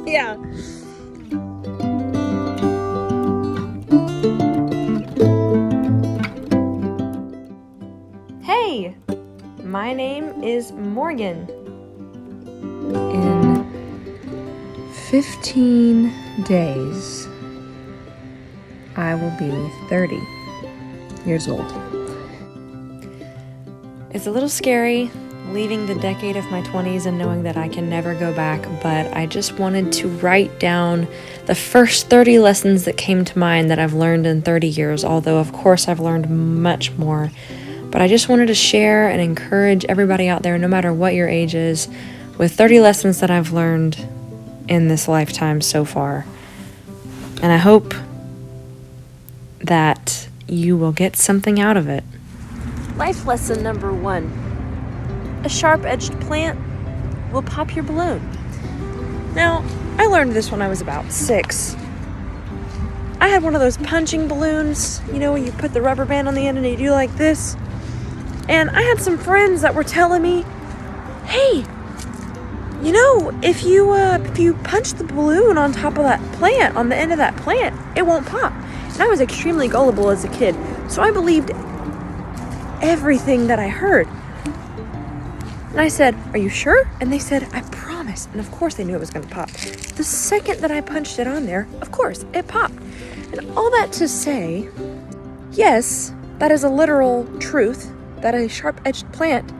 Yeah. Hey, my name is Morgan. In 15 days, I will be 30 years old. It's a little scary leaving the decade of my 20s and knowing that I can never go back, but I just wanted to write down the first 30 lessons that came to mind that I've learned in 30 years, although of course I've learned much more. But I just wanted to share and encourage everybody out there, no matter what your age is, with 30 lessons that I've learned in this lifetime so far. And I hope that you will get something out of it. Life lesson number 1. A sharp-edged plant will pop your balloon. Now, I learned this when I was about 6. I had one of those punching balloons, you know, when you put the rubber band on the end and you do like this. And I had some friends that were telling me, hey, you know, if you punch the balloon on top of that plant, on the end of that plant, it won't pop. And I was extremely gullible as a kid, so I believed everything that I heard. And I said, are you sure? And they said, I promise. And of course they knew it was going to pop. The second that I punched it on there, of course, it popped. And all that to say, yes, that is a literal truth that a sharp-edged plant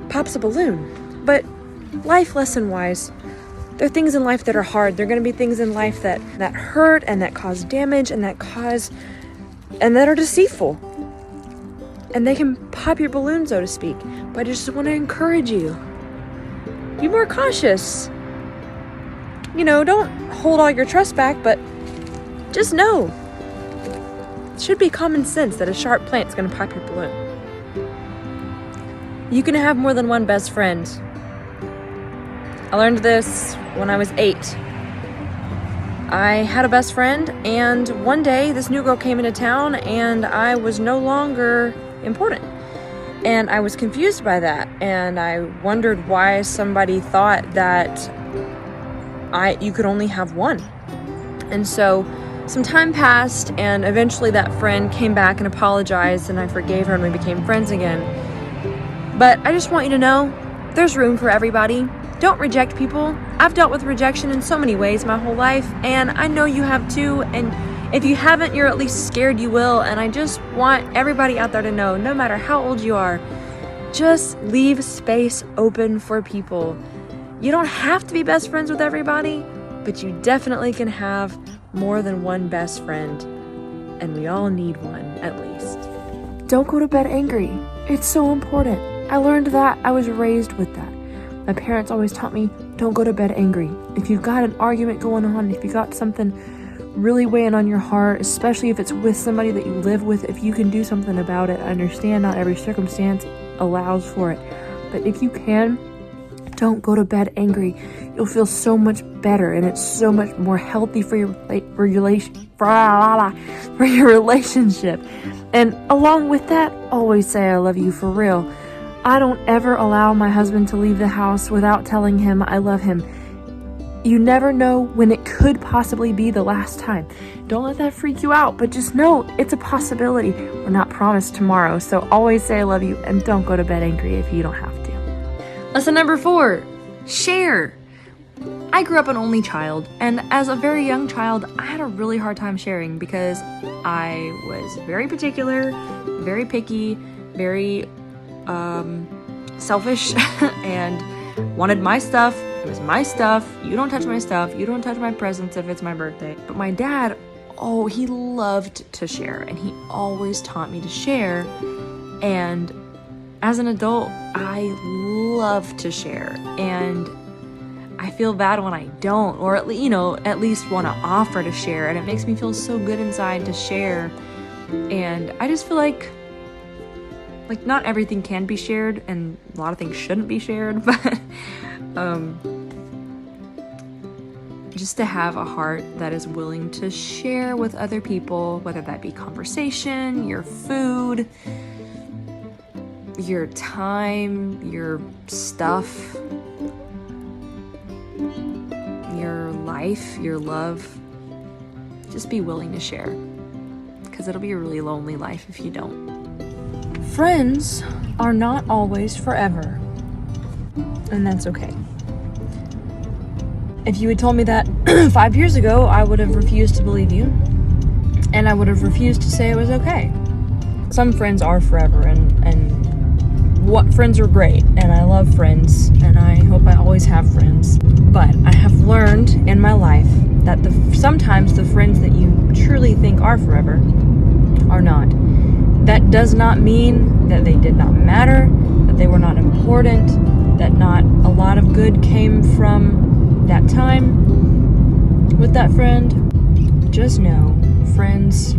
pops a balloon. But life lesson-wise, there are things in life that are hard. There are going to be things in life that hurt and that cause damage and that are deceitful. And they can pop your balloon, so to speak. But I just want to encourage you. Be more cautious. You know, don't hold all your trust back, but just know. It should be common sense that a sharp plant's going to pop your balloon. You can have more than one best friend. I learned this when I was 8. I had a best friend, and one day this new girl came into town, and I was no longer important. And I was confused by that, and I wondered why somebody thought that you could only have one. And so some time passed, and eventually that friend came back and apologized, and I forgave her, and we became friends again. But I just want you to know, there's room for everybody. Don't reject people. I've dealt with rejection in so many ways my whole life, and I know you have too, and if you haven't, you're at least scared you will. And I just want everybody out there to know, no matter how old you are, just leave space open for people. You don't have to be best friends with everybody, but you definitely can have more than one best friend. And we all need one, at least. Don't go to bed angry. It's so important. I learned that. I was raised with that. My parents always taught me, don't go to bed angry. If you've got an argument going on, if you got something really weighing on your heart, especially if it's with somebody that you live with, if you can do something about it. I understand not every circumstance allows for it, but if you can, don't go to bed angry. You'll feel so much better, and it's so much more healthy for your relationship. And along with that, always say I love you for real. I don't ever allow my husband to leave the house without telling him I love him. You never know when it could possibly be the last time. Don't let that freak you out, but just know it's a possibility. We're not promised tomorrow, so always say I love you and don't go to bed angry if you don't have to. Lesson number 4, share. I grew up an only child, and as a very young child, I had a really hard time sharing because I was very particular, very picky, very selfish, and wanted my stuff. It was my stuff. You don't touch my stuff. You don't touch my presents if it's my birthday. But my dad, he loved to share, and he always taught me to share. And as an adult, I love to share, and I feel bad when I don't, or at least want to offer to share, and it makes me feel so good inside to share. And I just feel like not everything can be shared, and a lot of things shouldn't be shared, but just to have a heart that is willing to share with other people, whether that be conversation, your food, your time, your stuff, your life, your love, just be willing to share. Because it'll be a really lonely life if you don't. Friends are not always forever. And that's okay. If you had told me that 5 years ago, I would have refused to believe you. And I would have refused to say it was okay. Some friends are forever, and what friends are great, and I love friends, and I hope I always have friends. But I have learned in my life that sometimes the friends that you truly think are forever are not. That does not mean that they did not matter, that they were not important, that not a lot of good came from that time with that friend. Just know, friends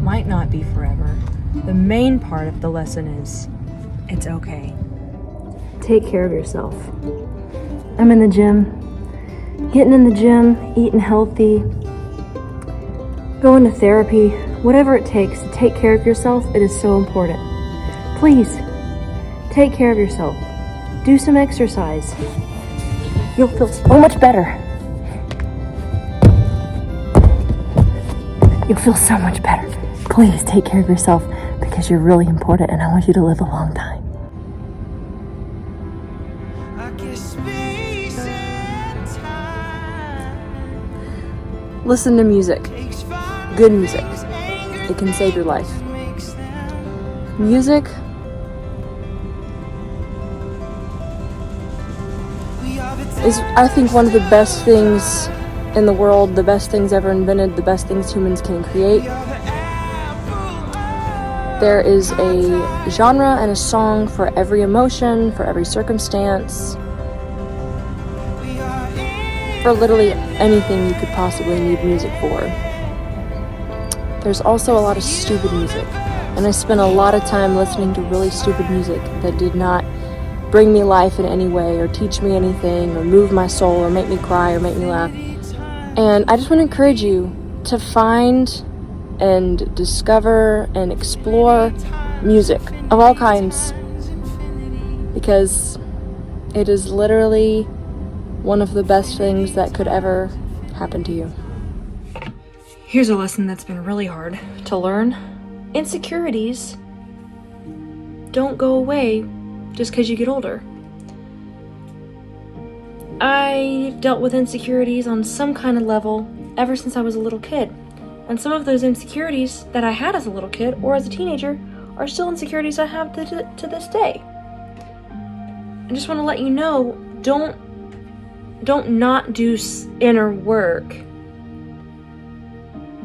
might not be forever. The main part of the lesson is, it's okay. Take care of yourself. I'm in the gym, getting in the gym, eating healthy, going to therapy, whatever it takes to take care of yourself. It is so important. Please, take care of yourself. Do some exercise. You'll feel so much better. You'll feel so much better. Please take care of yourself because you're really important and I want you to live a long time. Listen to music. Good music. It can save your life. Music is, I think, one of the best things in the world, the best things ever invented, the best things humans can create. There is a genre and a song for every emotion, for every circumstance, for literally anything you could possibly need music for. There's also a lot of stupid music, and I spent a lot of time listening to really stupid music that did not bring me life in any way, or teach me anything, or move my soul, or make me cry, or make me laugh. And I just want to encourage you to find and discover and explore music of all kinds, because it is literally one of the best things that could ever happen to you. Here's a lesson that's been really hard to learn. Insecurities don't go away just because you get older. I dealt with insecurities on some kind of level ever since I was a little kid. And some of those insecurities that I had as a little kid or as a teenager are still insecurities I have to this day. I just want to let you know, don't not do inner work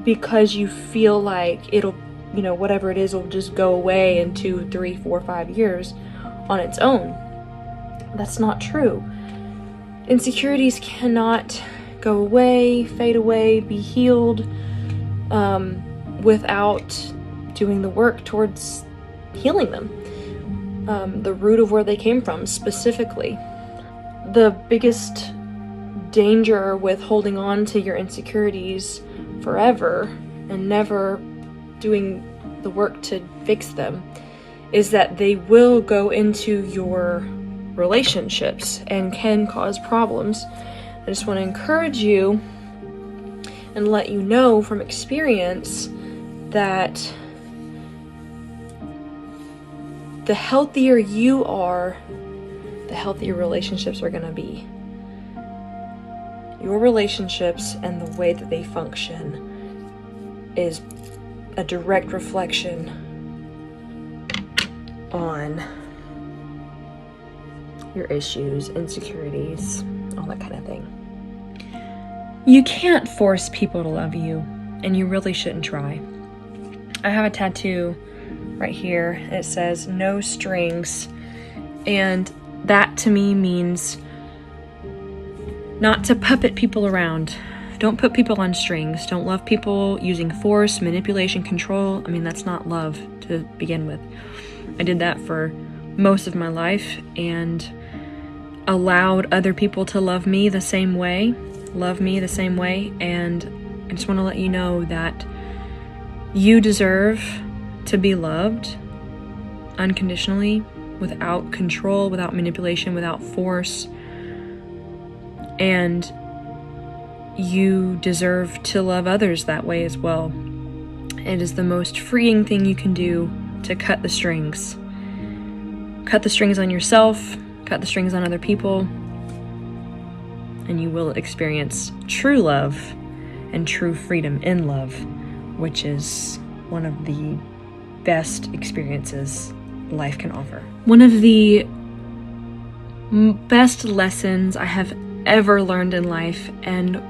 because you feel like it'll, whatever it is will just go away in 2, 3, 4, 5 years on its own. That's not true. Insecurities cannot go away, fade away, be healed without doing the work towards healing them. The root of where they came from specifically. The biggest danger with holding on to your insecurities forever and never doing the work to fix them is that they will go into your relationships and can cause problems. I just want to encourage you and let you know from experience that the healthier you are, the healthier relationships are going to be. Your relationships and the way that they function is a direct reflection on your issues, insecurities, all that kind of thing. You can't force people to love you, and you really shouldn't try. I have a tattoo right here, and it says no strings, and that to me means not to puppet people around. Don't put people on strings. Don't love people using force, manipulation, control. I mean, that's not love to begin with. I did that for most of my life and allowed other people to love me the same way, and I just want to let you know that you deserve to be loved unconditionally, without control, without manipulation, without force. And you deserve to love others that way as well. It is the most freeing thing you can do to cut the strings. Cut the strings on yourself, cut the strings on other people, and you will experience true love and true freedom in love, which is one of the best experiences life can offer. One of the best lessons I have ever learned in life, and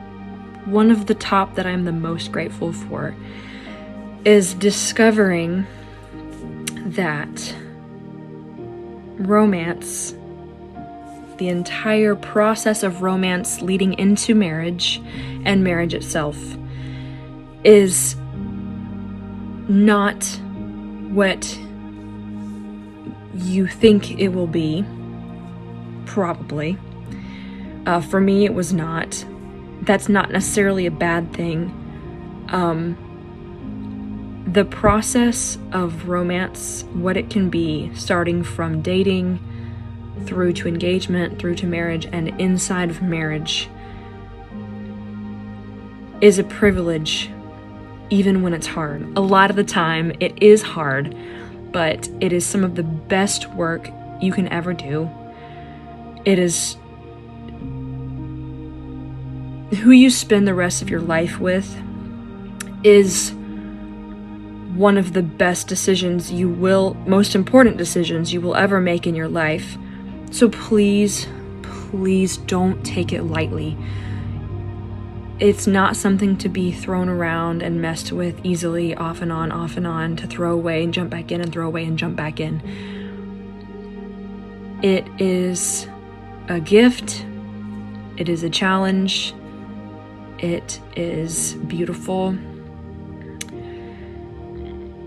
one of the top that I'm the most grateful for, is discovering that romance, the entire process of romance leading into marriage and marriage itself, is not what you think it will be, probably. For me, it was not. That's not necessarily a bad thing. The process of romance, what it can be, starting from dating, through to engagement, through to marriage, and inside of marriage, is a privilege, even when it's hard. A lot of the time, it is hard, but it is some of the best work you can ever do. It is who you spend the rest of your life with is one of the best decisions most important decisions you will ever make in your life. So please, please don't take it lightly. It's not something to be thrown around and messed with easily, off and on, to throw away and jump back in and throw away and jump back in. It is a gift. It is a challenge. It is beautiful.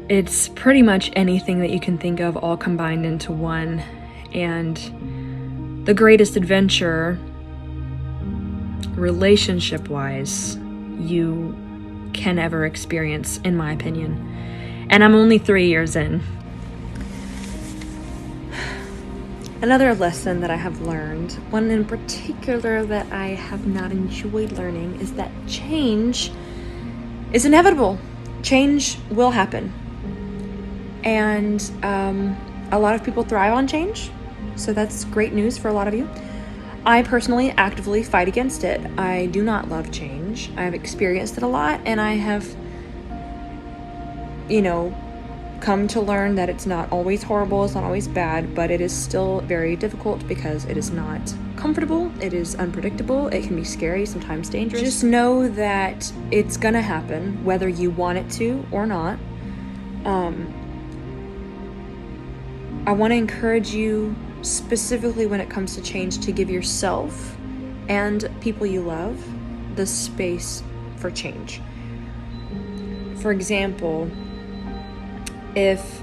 It's pretty much anything that you can think of all combined into one. And the greatest adventure, relationship-wise, you can ever experience, in my opinion. And I'm only 3 years in. Another lesson that I have learned, one in particular that I have not enjoyed learning, is that change is inevitable. Change will happen. And a lot of people thrive on change, so that's great news for a lot of you. I personally actively fight against it. I do not love change. I've experienced it a lot, and I have, come to learn that it's not always horrible, it's not always bad, but it is still very difficult because it is not comfortable, it is unpredictable, it can be scary, sometimes dangerous. Just know that it's gonna happen, whether you want it to or not. I want to encourage you, specifically when it comes to change, to give yourself and people you love the space for change. For example, if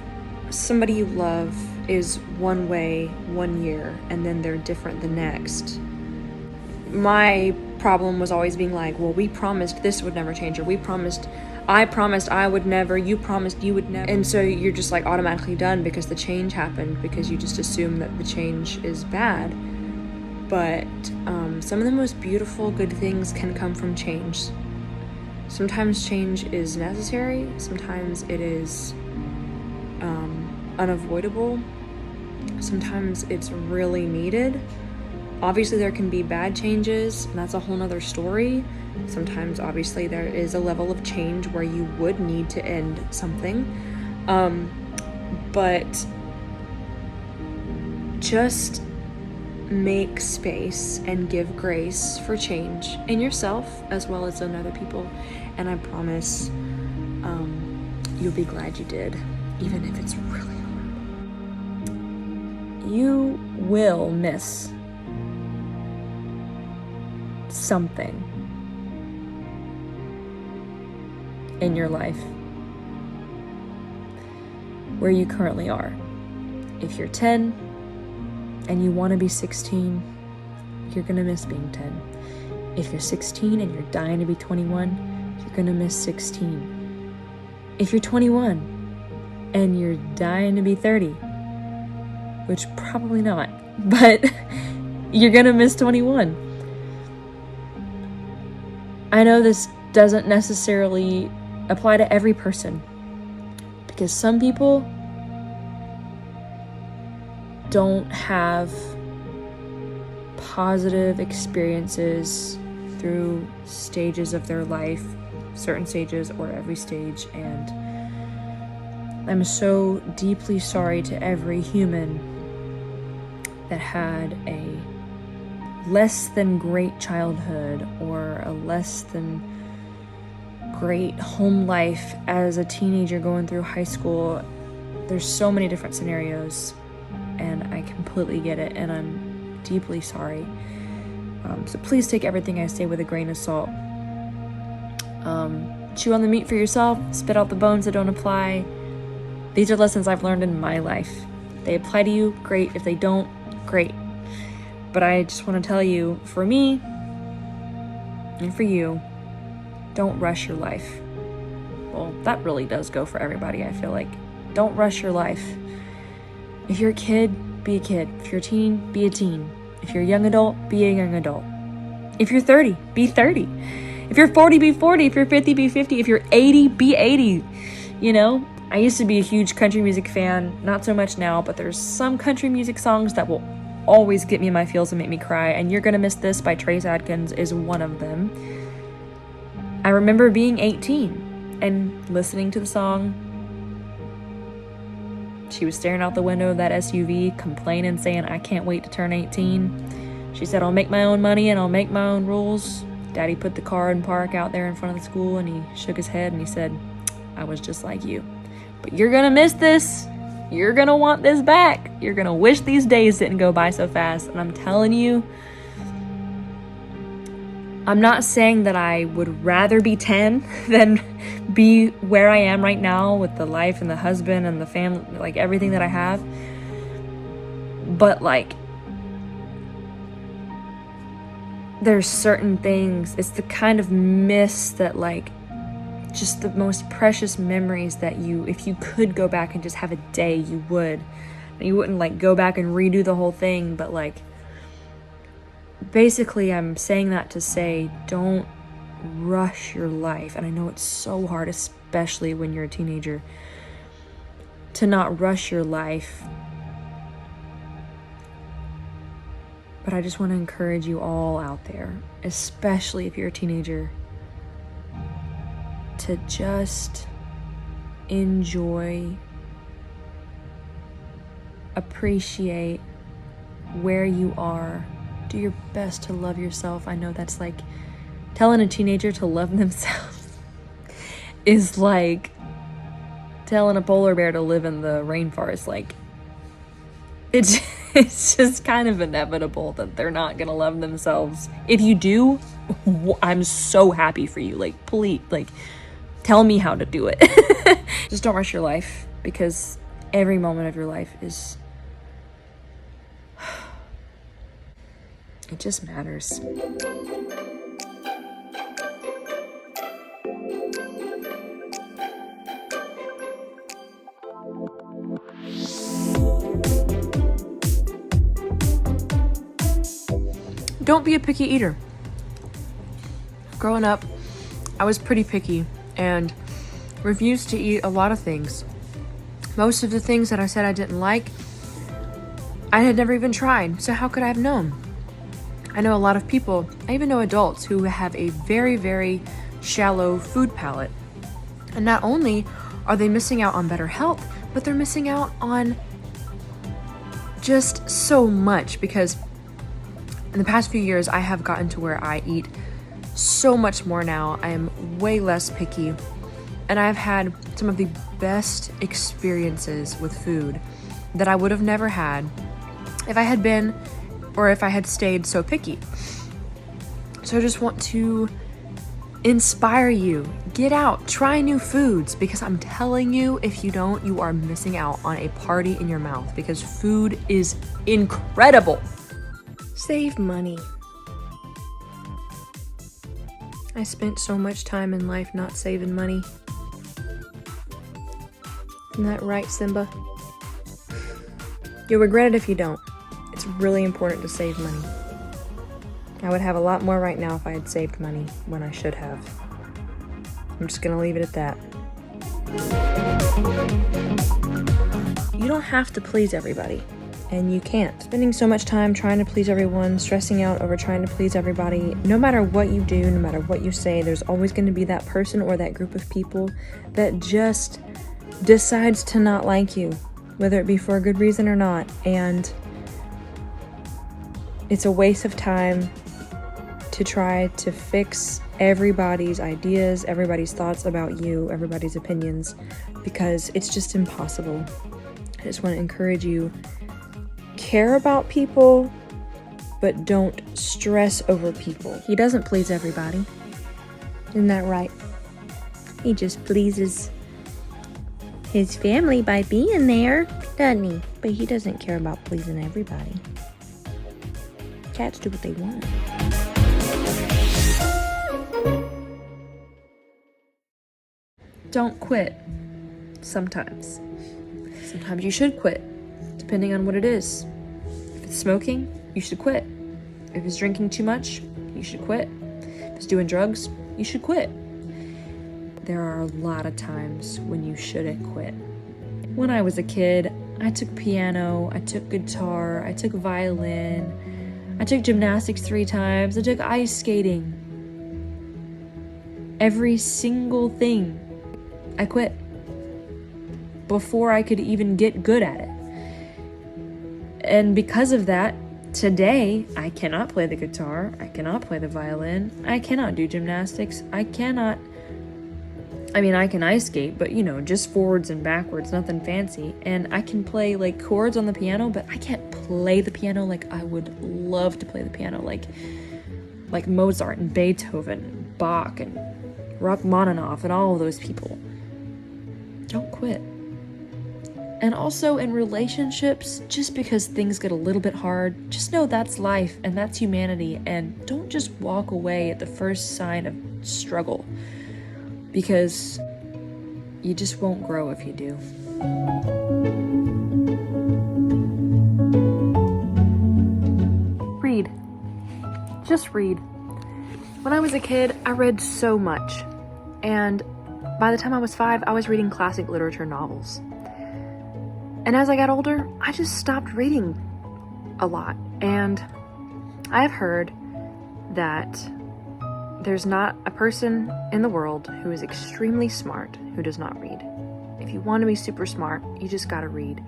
somebody you love is one way 1 year and then they're different the next, my problem was always being like, well, we promised this would never change, or I promised I would never, you promised you would never. And so you're just like automatically done because the change happened, because you just assume that the change is bad. But some of the most beautiful, good things can come from change. Sometimes change is necessary, sometimes it is unavoidable, sometimes it's really needed. Obviously there can be bad changes, and that's a whole nother story. Sometimes obviously there is a level of change where you would need to end something, but just make space and give grace for change in yourself as well as in other people, and I promise you'll be glad you did, even if it's really hard. You will miss something in your life where you currently are. If you're 10 and you want to be 16, you're gonna miss being 10. If you're 16 and you're dying to be 21, you're gonna miss 16. If you're 21 and you're dying to be 30, which probably not, but you're gonna miss 21. I know this doesn't necessarily apply to every person, because some people don't have positive experiences through stages of their life, certain stages or every stage, and I'm so deeply sorry to every human that had a less than great childhood or a less than great home life as a teenager going through high school. There's so many different scenarios, and I completely get it, and I'm deeply sorry. So please take everything I say with a grain of salt. Chew on the meat for yourself, spit out the bones that don't apply. These are lessons I've learned in my life. If they apply to you, great. If they don't, great. But I just want to tell you, for me and for you, don't rush your life. Well, that really does go for everybody, I feel like. Don't rush your life. If you're a kid, be a kid. If you're a teen, be a teen. If you're a young adult, be a young adult. If you're 30, be 30. If you're 40, be 40. If you're 50, be 50. If you're 80, be 80. You know, I used to be a huge country music fan. Not so much now, but there's some country music songs that will always get me in my feels and make me cry. And You're Gonna Miss This by Trace Adkins is one of them. I remember being 18 and listening to the song. She was staring out the window of that SUV, complaining, saying, I can't wait to turn 18. She said, I'll make my own money and I'll make my own rules. Daddy put the car in park out there in front of the school, and he shook his head and he said, I was just like you. But you're gonna miss this. You're gonna want this back. You're gonna wish these days didn't go by so fast. And I'm telling you, I'm not saying that I would rather be 10 than be where I am right now with the life and the husband and the family, like everything that I have. But like, there's certain things, it's the kind of miss that like, just the most precious memories that you, if you could go back and just have a day, you would. And you wouldn't like go back and redo the whole thing, but like, basically I'm saying that to say, don't rush your life. And I know it's so hard, especially when you're a teenager, to not rush your life. But I just want to encourage you all out there, especially if you're a teenager, to just enjoy, appreciate where you are. Do your best to love yourself. I know that's like telling a teenager to love themselves is like telling a polar bear to live in the rainforest. Like, it's just kind of inevitable that they're not gonna love themselves. If you do, I'm so happy for you. Like, please, like, tell me how to do it. Just don't rush your life, because every moment of your life is, it just matters. Don't be a picky eater. Growing up, I was pretty picky and refused to eat a lot of things. Most of the things that I said I didn't like, I had never even tried, so how could I have known? I know a lot of people, I even know adults, who have a very, very shallow food palate. And not only are they missing out on better health, but they're missing out on just so much, because in the past few years, I have gotten to where I eat so much more now. I am way less picky, and I've had some of the best experiences with food that I would have never had if I had been, or if I had stayed so picky. So I just want to inspire you. Get out, try new foods, because I'm telling you, if you don't, you are missing out on a party in your mouth, because food is incredible. Save money. I spent so much time in life not saving money. Isn't that right, Simba? You'll regret it if you don't. It's really important to save money. I would have a lot more right now if I had saved money when I should have. I'm just gonna leave it at that. You don't have to please everybody, and you can't. Spending so much time trying to please everyone, stressing out over trying to please everybody, no matter what you do, no matter what you say, there's always going to be that person or that group of people that just decides to not like you, whether it be for a good reason or not, and it's a waste of time to try to fix everybody's ideas, everybody's thoughts about you, everybody's opinions, because it's just impossible. I just want to encourage you, care about people, but don't stress over people. He doesn't please everybody. Isn't that right? He just pleases his family by being there, doesn't he? But he doesn't care about pleasing everybody. Cats do what they want. Don't quit. Sometimes. Sometimes you should quit, depending on what it is. If it's smoking, you should quit. If it's drinking too much, you should quit. If it's doing drugs, you should quit. There are a lot of times when you shouldn't quit. When I was a kid, I took piano, I took guitar, I took violin, I took gymnastics 3 times, I took ice skating. Every single thing, I quit before I could even get good at it. And because of that, today, I cannot play the guitar, I cannot play the violin, I cannot do gymnastics, I can ice skate, but just forwards and backwards, nothing fancy. And I can play like chords on the piano, but I can't play the piano like I would love to play the piano, like Mozart and Beethoven, and Bach and Rachmaninoff and all of those people. Don't quit. And also in relationships, just because things get a little bit hard, just know that's life and that's humanity, and don't just walk away at the first sign of struggle, because you just won't grow if you do. Read. Just read. When I was a kid, I read so much, and by the time I was 5, I was reading classic literature novels. And as I got older, I just stopped reading a lot. And I've heard that there's not a person in the world who is extremely smart who does not read. If you want to be super smart, you just gotta read.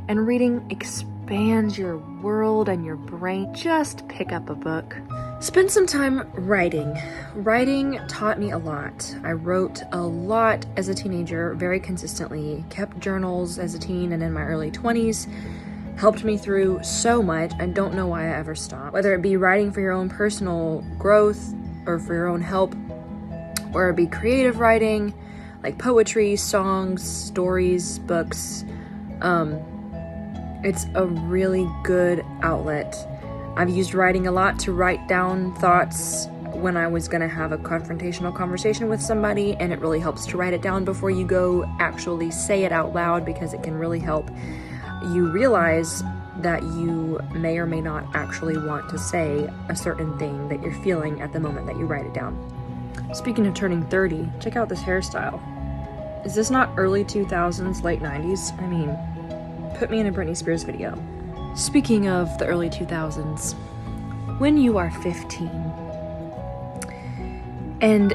And reading expands your world and your brain. Just pick up a book. Spend some time writing. Writing taught me a lot. I wrote a lot as a teenager, very consistently, kept journals as a teen and in my early 20s, helped me through so much. I don't know why I ever stopped. Whether it be writing for your own personal growth or for your own help, or it be creative writing, like poetry, songs, stories, books. It's a really good outlet. I've used writing a lot to write down thoughts when I was gonna have a confrontational conversation with somebody, and it really helps to write it down before you go actually say it out loud, because it can really help you realize that you may or may not actually want to say a certain thing that you're feeling at the moment that you write it down. Speaking of turning 30, check out this hairstyle. Is this not early 2000s, late 90s? I mean, put me in a Britney Spears video. Speaking of the early 2000s, when you are 15 and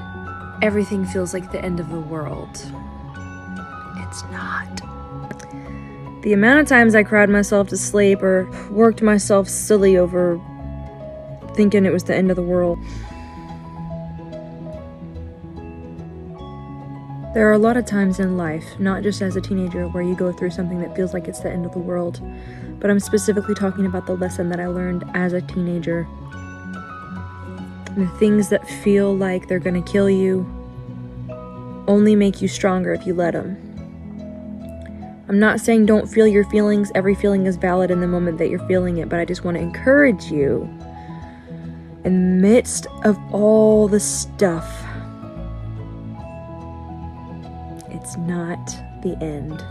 everything feels like the end of the world, it's not. The amount of times I cried myself to sleep or worked myself silly over thinking it was the end of the world. There are a lot of times in life, not just as a teenager, where you go through something that feels like it's the end of the world, but I'm specifically talking about the lesson that I learned as a teenager. The things that feel like they're gonna kill you only make you stronger if you let them. I'm not saying don't feel your feelings. Every feeling is valid in the moment that you're feeling it, but I just want to encourage you, in the midst of all the stuff, it's not the end.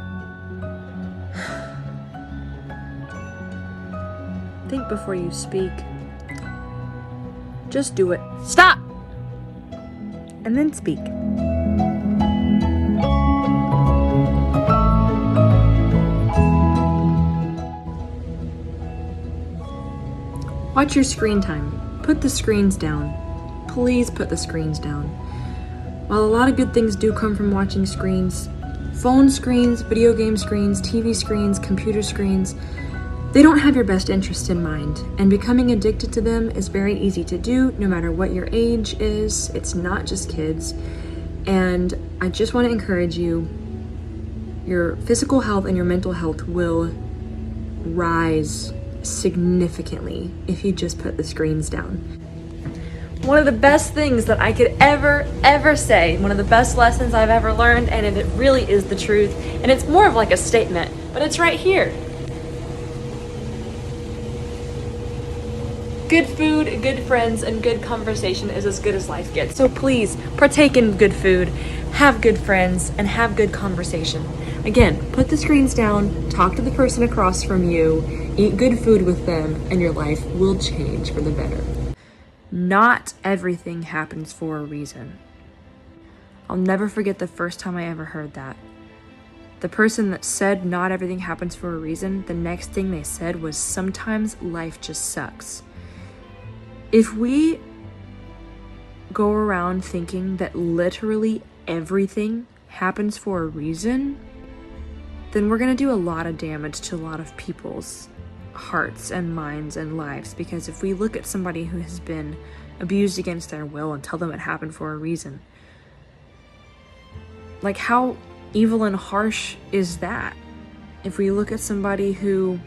Think before you speak. Just do it. Stop! And then speak. Watch your screen time. Put the screens down. Please put the screens down. While a lot of good things do come from watching screens, phone screens, video game screens, TV screens, computer screens, they don't have your best interest in mind, and becoming addicted to them is very easy to do no matter what your age is. It's not just kids. And I just want to encourage you, your physical health and your mental health will rise significantly if you just put the screens down. One of the best things that I could ever say, one of the best lessons I've ever learned, and it really is the truth, and it's more of like a statement, but it's right here. Good food, good friends, and good conversation is as good as life gets. So please, partake in good food, have good friends, and have good conversation. Again, put the screens down, talk to the person across from you, eat good food with them, and your life will change for the better. Not everything happens for a reason. I'll never forget the first time I ever heard that. The person that said not everything happens for a reason, the next thing they said was sometimes life just sucks. If we go around thinking that literally everything happens for a reason, then we're going to do a lot of damage to a lot of people's hearts and minds and lives. Because if we look at somebody who has been abused against their will and tell them it happened for a reason, like how evil and harsh is that? If we look at somebody who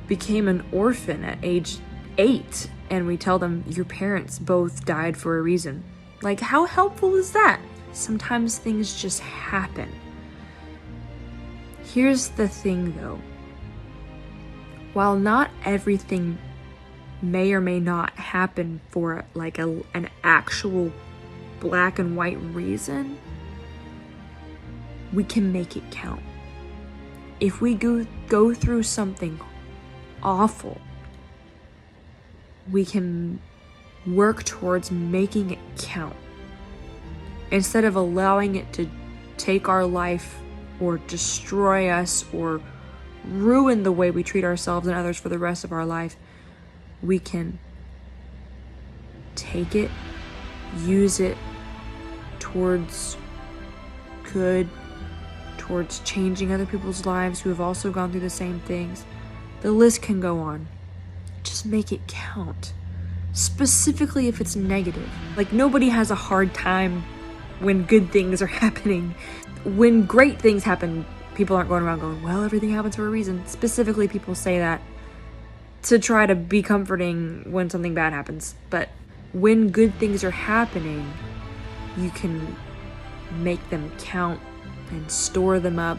became an orphan at age 8 and we tell them your parents both died for a reason, like how helpful is that? Sometimes things just happen. Here's the thing though. While not everything may or may not happen for like an actual black and white reason, we can make it count. If we go through something awful, we can work towards making it count instead of allowing it to take our life or destroy us or ruin the way we treat ourselves and others for the rest of our life. We can take it, use it towards good, towards changing other people's lives who have also gone through the same things. The list can go on. Just make it count. Specifically if it's negative. Like nobody has a hard time when good things are happening. When great things happen, people aren't going around going, well, everything happens for a reason. Specifically, people say that to try to be comforting when something bad happens. But when good things are happening, you can make them count and store them up,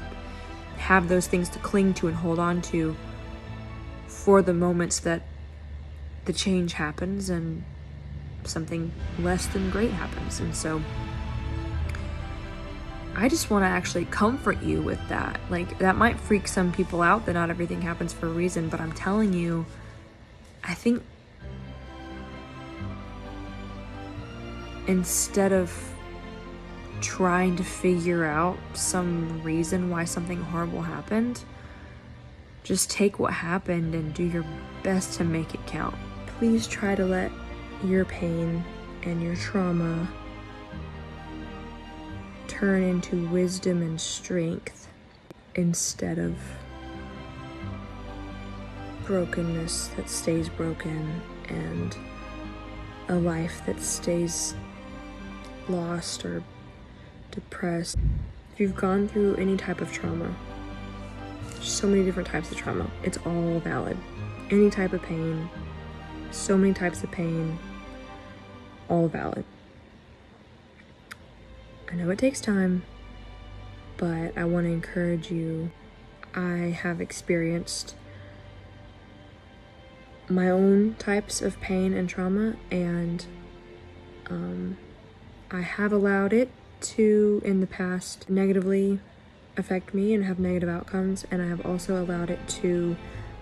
have those things to cling to and hold on to for the moments that the change happens and something less than great happens. And so I just want to actually comfort you with that. Like, that might freak some people out that not everything happens for a reason, but I'm telling you, I think instead of trying to figure out some reason why something horrible happened, just take what happened and do your best to make it count. Please try to let your pain and your trauma turn into wisdom and strength instead of brokenness that stays broken and a life that stays lost or depressed. If you've gone through any type of trauma, there's so many different types of trauma. It's all valid. Any type of pain, so many types of pain, all valid. I know it takes time, but I want to encourage you. I have experienced my own types of pain and trauma, and I have allowed it to, in the past, negatively affect me and have negative outcomes, and I have also allowed it to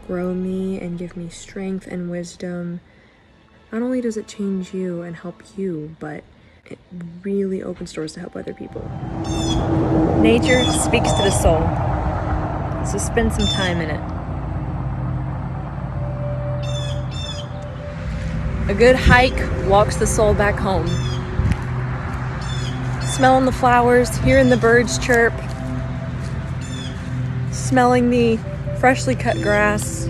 grow me and give me strength and wisdom not only does it change you and help you, but it really opens doors to help other people. Nature speaks to the soul, so spend some time in it. A good hike walks the soul back home. Smelling the flowers, hearing the birds chirp, smelling the freshly cut grass,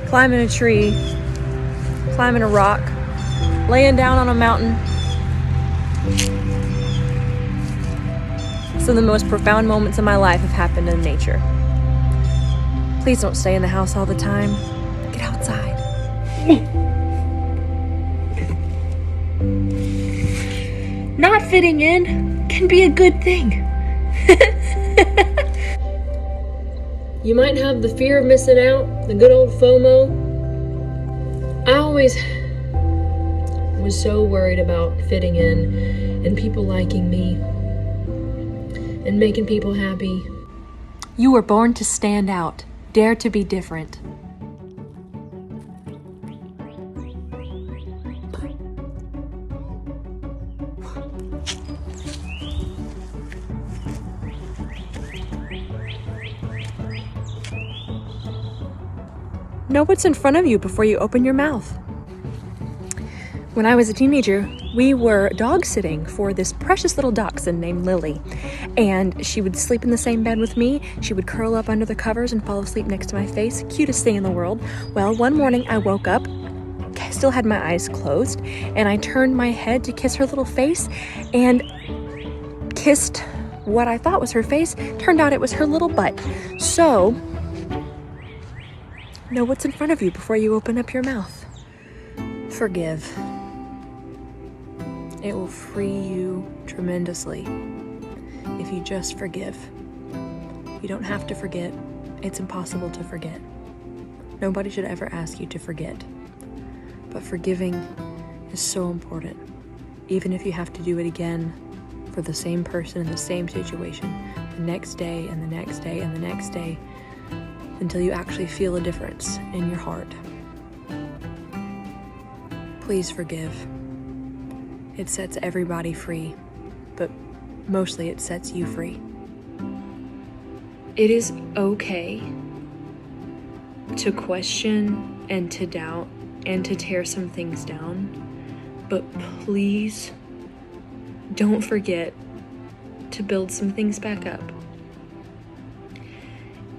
climbing a tree, climbing a rock, laying down on a mountain. Some of the most profound moments in my life have happened in nature. Please don't stay in the house all the time. Get outside. Not fitting in can be a good thing. You might have the fear of missing out, the good old FOMO. I always was so worried about fitting in and people liking me and making people happy. You were born to stand out. Dare to be different. Know what's in front of you before you open your mouth. When I was a teenager, we were dog sitting for this precious little dachshund named Lily, and she would sleep in the same bed with me. She would curl up under the covers and fall asleep next to my face. Cutest thing in the world. Well, one morning I woke up, still had my eyes closed, and I turned my head to kiss her little face and kissed what I thought was her face. Turned out it was her little butt. So, know what's in front of you before you open up your mouth. Forgive. It will free you tremendously if you just forgive. You don't have to forget. It's impossible to forget. Nobody should ever ask you to forget. But forgiving is so important, even if you have to do it again for the same person in the same situation, the next day and the next day and the next day, until you actually feel a difference in your heart. Please forgive. It sets everybody free, but mostly it sets you free. It is okay to question and to doubt and to tear some things down, but please don't forget to build some things back up.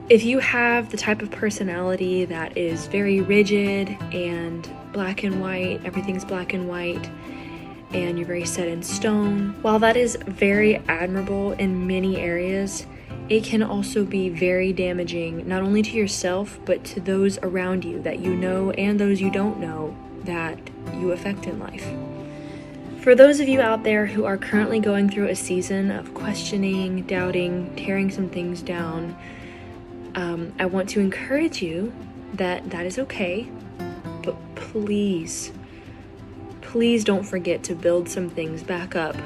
If you have the type of personality that is very rigid and black and white, everything's black and white, and you're very set in stone, while that is very admirable in many areas, it can also be very damaging, not only to yourself, but to those around you that you know and those you don't know that you affect in life. For those of you out there who are currently going through a season of questioning, doubting, tearing some things down, I want to encourage you that that is okay, but please don't forget to build some things back up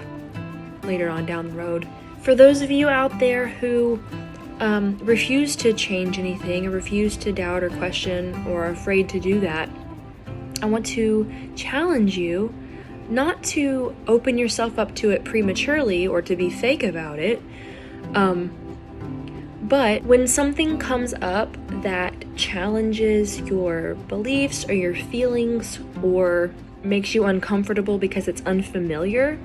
later on down the road. For those of you out there who refuse to change anything or refuse to doubt or question or are afraid to do that, I want to challenge you not to open yourself up to it prematurely or to be fake about it, but when something comes up that challenges your beliefs or your feelings or makes you uncomfortable because it's unfamiliar,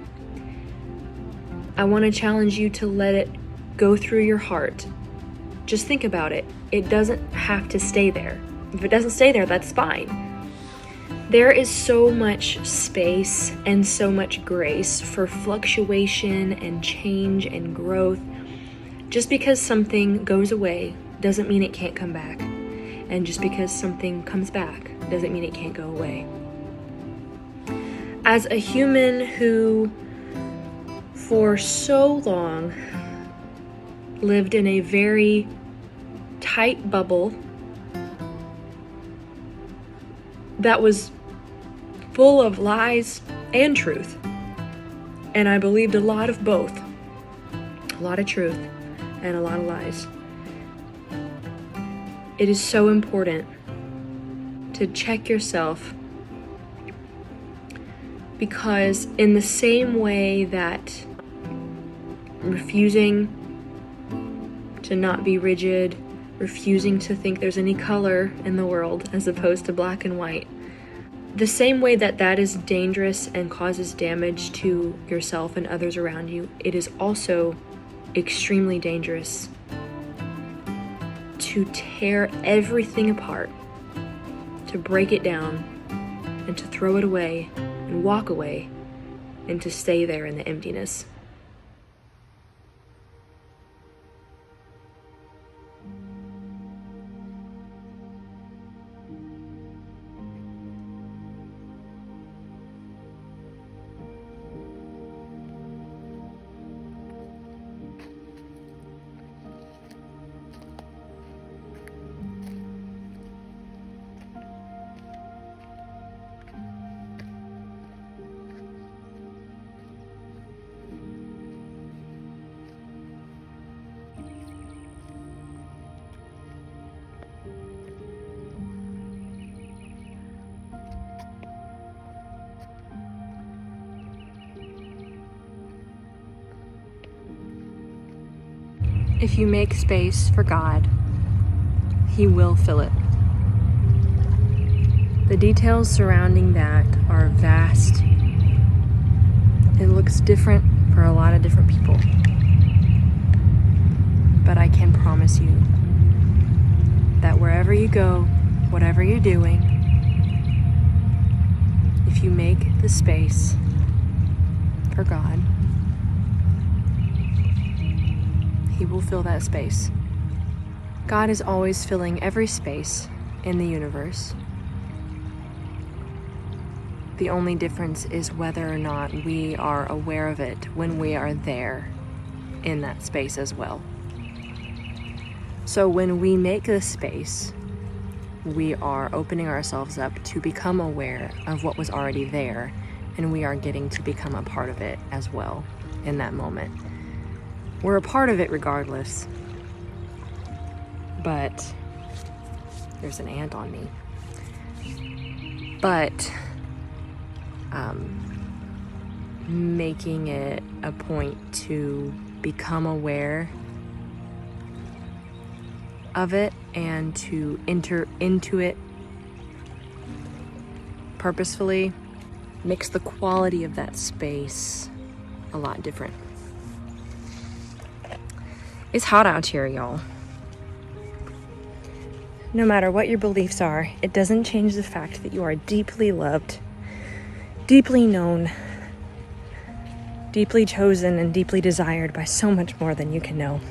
I want to challenge you to let it go through your heart. Just think about it. It doesn't have to stay there. If it doesn't stay there, that's fine. There is so much space and so much grace for fluctuation and change and growth. Just because something goes away doesn't mean it can't come back. And just because something comes back doesn't mean it can't go away. As a human who for so long lived in a very tight bubble that was full of lies and truth, and I believed a lot of both, a lot of truth and a lot of lies. It is so important to check yourself Because in the same way that refusing to not be rigid, refusing to think there's any color in the world as opposed to black and white, the same way that that is dangerous and causes damage to yourself and others around you, it is also extremely dangerous to tear everything apart, to break it down, and to throw it away and walk away, and to stay there in the emptiness. If you make space for God, He will fill it. The details surrounding that are vast. It looks different for a lot of different people. But I can promise you that wherever you go, whatever you're doing, if you make the space for God, He will fill that space. God is always filling every space in the universe. The only difference is whether or not we are aware of it when we are there in that space as well. So when we make this space, we are opening ourselves up to become aware of what was already there, and we are getting to become a part of it as well in that moment. We're a part of it regardless, but there's an ant on me. But making it a point to become aware of it and to enter into it purposefully makes the quality of that space a lot different. It's hot out here, y'all. No matter what your beliefs are, it doesn't change the fact that you are deeply loved, deeply known, deeply chosen, and deeply desired by so much more than you can know.